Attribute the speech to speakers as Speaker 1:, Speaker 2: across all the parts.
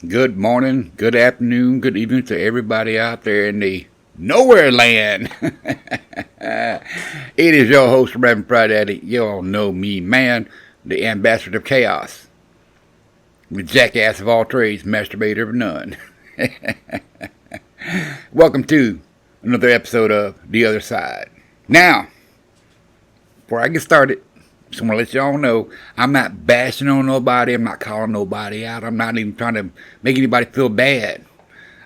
Speaker 1: Good morning, good afternoon, good evening to everybody out there in the nowhere land. It is your host, Reverend Pride Daddy. You all know me, man, the ambassador of chaos, the jackass of all trades, masturbator of none. Welcome to another episode of The Other Side. Now, before I get started, just want to let y'all know, I'm not bashing on nobody. I'm not calling nobody out. I'm not even trying to make anybody feel bad.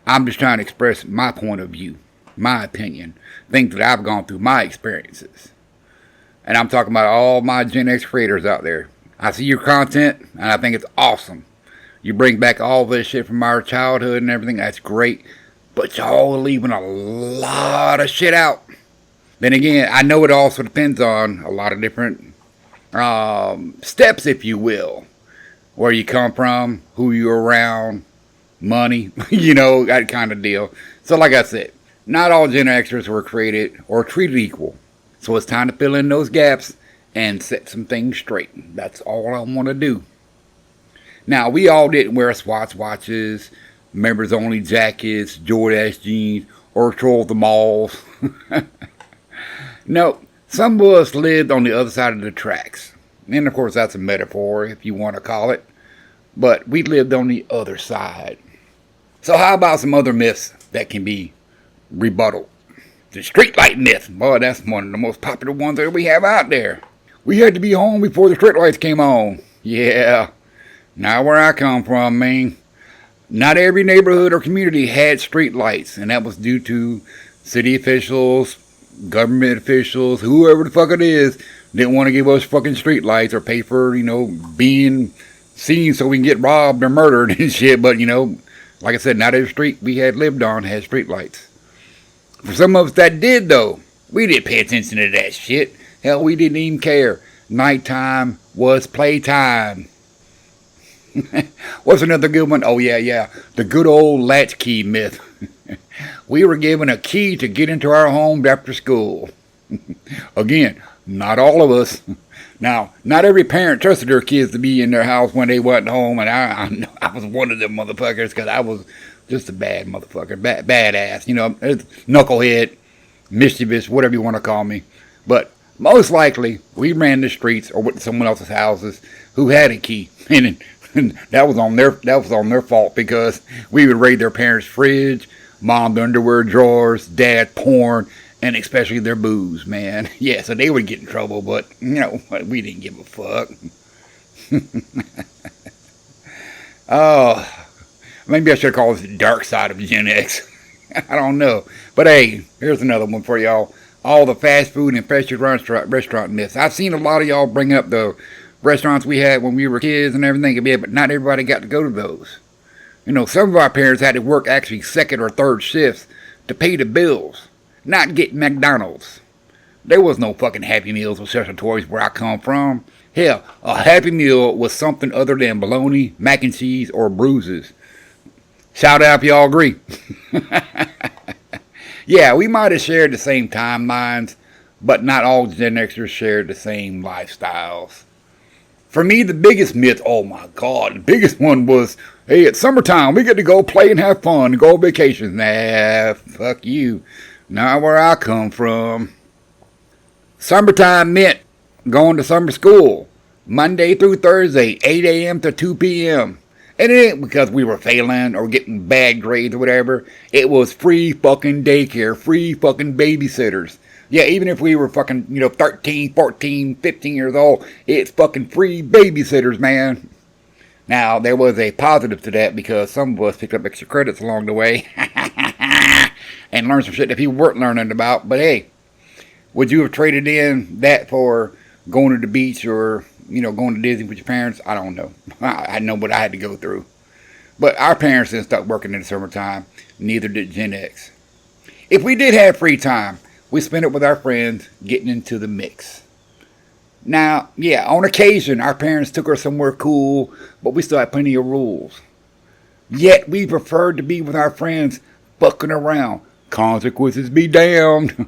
Speaker 1: I'm just trying to express my point of view, my opinion, things that I've gone through, my experiences. And I'm talking about all my Gen X creators out there. I see your content, and I think it's awesome. You bring back all this shit from our childhood and everything. That's great. But y'all are leaving a lot of shit out. Then again, I know it also depends on a lot of different steps, if you will, where you come from, who you're around, money, that kind of deal. So like I said, not all Gen Xers were created or treated equal. So it's time to fill in those gaps and set some things straight. That's all I want to do. Now, we all didn't wear Swatch watches, members only jackets, Jordache jeans, or troll the malls. No. Some of us lived on the other side of the tracks. And of course that's a metaphor if you want to call it. But we lived on the other side. So how about some other myths that can be rebutted? The streetlight myth. Boy, that's one of the most popular ones that we have out there. We had to be home before the streetlights came on. Yeah. Now where I come from, man, not every neighborhood or community had streetlights. And that was due to city officials, government officials, whoever the fuck it is, didn't want to give us fucking street lights or pay for, being seen so we can get robbed or murdered and shit. But, like I said, not every street we had lived on had street lights. For some of us that did, though, we didn't pay attention to that shit. Hell, we didn't even care. Nighttime was playtime. What's another good one? Oh, yeah. The good old latchkey myth. We were given a key to get into our homes after school. Again, not all of us. Now, not every parent trusted their kids to be in their house when they wasn't home, and I was one of them motherfuckers because I was just a bad motherfucker, badass, knucklehead, mischievous, whatever you want to call me. But most likely, we ran the streets or went to someone else's houses who had a key, and that was on their fault because we would raid their parents' fridge, mom's underwear drawers, dad's porn, and especially their booze, man. Yeah, so they would get in trouble, but, we didn't give a fuck. Oh, maybe I should call this the dark side of Gen X. I don't know. But hey, here's another one for y'all. All the fast food and fast food restaurant myths. I've seen a lot of y'all bring up the restaurants we had when we were kids and everything, but not everybody got to go to those. Some of our parents had to work actually second or third shifts to pay the bills, not get McDonald's. There was no fucking Happy Meals or Special Toys where I come from. Hell, a Happy Meal was something other than bologna, mac and cheese, or bruises. Shout out if y'all agree. Yeah, we might have shared the same timelines, but not all Gen Xers shared the same lifestyles. For me, the biggest myth, oh my God, the biggest one was, hey, it's summertime, we get to go play and have fun, go on vacation. Nah, fuck you. Not where I come from. Summertime meant going to summer school, Monday through Thursday, 8 a.m. to 2 p.m. And it ain't because we were failing or getting bad grades or whatever. It was free fucking daycare, free fucking babysitters. Yeah, even if we were fucking, 13, 14, 15 years old, it's fucking free babysitters, man. Now, there was a positive to that because some of us picked up extra credits along the way and learned some shit that people weren't learning about. But hey, would you have traded in that for going to the beach or, going to Disney with your parents? I don't know. I know what I had to go through. But our parents didn't start working in the summertime. Neither did Gen X. If we did have free time, we spent it with our friends getting into the mix. Now, yeah, on occasion, our parents took us somewhere cool, but we still had plenty of rules. Yet, we preferred to be with our friends fucking around. Consequences be damned.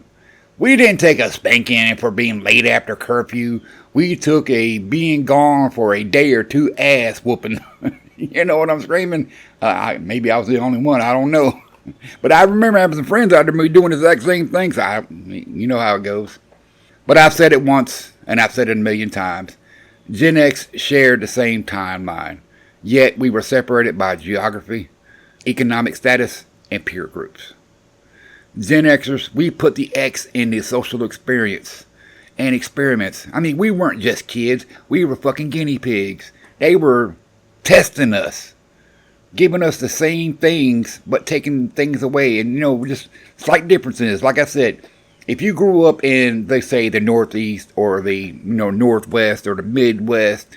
Speaker 1: We didn't take a spanking for being late after curfew. We took a being gone for a day or two ass whooping. You know what I'm screaming? Maybe I was the only one. I don't know. But I remember having some friends out there me doing the exact same thing. So you know how it goes. But I've said it once, and I've said it a million times. Gen X shared the same timeline, yet we were separated by geography, economic status, and peer groups. Gen Xers, we put the X in the social experience and experiments. I mean, we weren't just kids. We were fucking guinea pigs. They were testing us, giving us the same things, but taking things away. And, just slight differences. Like I said, if you grew up in, they say, the Northeast or the, Northwest or the Midwest,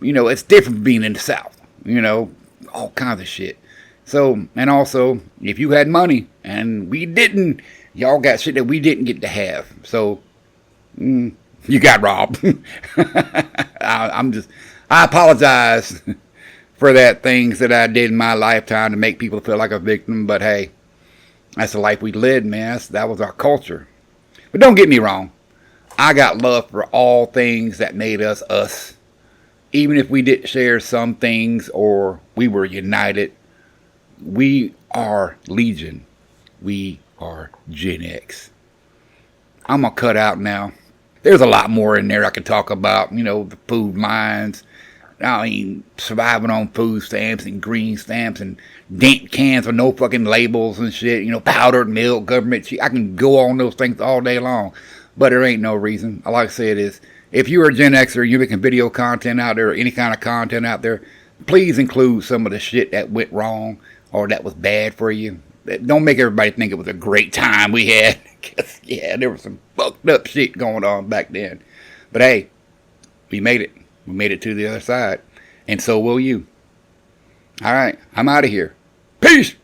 Speaker 1: it's different from being in the South. All kinds of shit. So, and also, if you had money and we didn't, y'all got shit that we didn't get to have. So, you got robbed. I apologize for that things that I did in my lifetime to make people feel like a victim. But hey, that's the life we lived, man. That was our culture. But don't get me wrong. I got love for all things that made us us. Even if we didn't share some things or we were united, we are Legion. We are Gen X. I'm going to cut out now. There's a lot more in there I could talk about. The food mines. I mean, surviving on food stamps and green stamps and dent cans with no fucking labels and shit. Powdered milk, government cheese. I can go on those things all day long. But there ain't no reason. Like I said, if you're a Gen Xer, you're making video content out there, or any kind of content out there, please include some of the shit that went wrong or that was bad for you. Don't make everybody think it was a great time we had. Cause, yeah, there was some fucked up shit going on back then. But hey, we made it. We made it to the other side. And so will you. All right, I'm out of here. Peace!